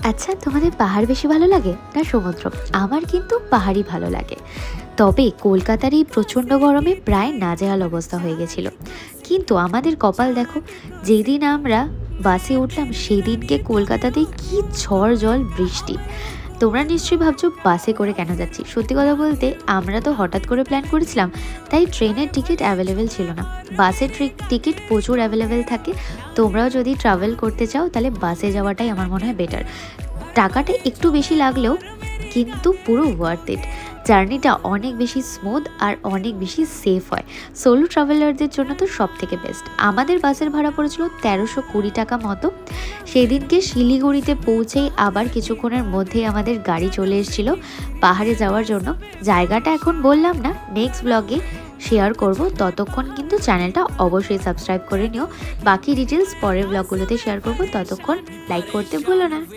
আচ্ছা, তোমাদের পাহাড় বেশি ভালো লাগে না সমুদ্র? আমার কিন্তু পাহাড়ই ভালো লাগে। তবে কলকাতার এই প্রচণ্ড গরমে প্রায় নাজেহাল অবস্থা হয়ে গেছিল। কিন্তু আমাদের কপাল দেখো, যেদিন আমরা বাসে উঠলাম সেদিনকে কলকাতাতে কি ঝড় জল বৃষ্টি। তোমরা নিশ্চয়ই ভাবছো বাসে করে কেন যাচ্ছি। সত্যি কথা বলতে আমরা তো হঠাৎ করে প্ল্যান করেছিলাম, তাই ট্রেনের টিকিট অ্যাভেলেবেল ছিল না। বাসের টিকিট প্রচুর অ্যাভেলেবেল থাকে। তোমরাও যদি ট্রাভেল করতে চাও তাহলে বাসে যাওয়াটাই আমার মনে হয় বেটার। টাকাটা একটু বেশি লাগলেও কিন্তু পুরো ওয়ার্থ ইট। জার্নিটা অনেক বেশি স্মুথ আর অনেক বেশি সেফ হয়। সোলো ট্রাভেলারদের জন্য তো সব থেকে বেস্ট। আমাদের বাসের ভাড়া পড়েছিল 1320 টাকা মতো। সেদিনকে শিলিগুড়িতে পৌঁছেই আবার কিছুক্ষণের মধ্যেই আমাদের গাড়ি চলে এসেছিল পাহাড়ে যাওয়ার জন্য। জায়গাটা এখন বললাম না, নেক্সট ব্লগে শেয়ার করব। ততক্ষণ কিন্তু চ্যানেলটা অবশ্যই সাবস্ক্রাইব করে নিও। বাকি ডিটেলস পরের ব্লগগুলোতে শেয়ার করব। ততক্ষণ লাইক করতে ভুলো না।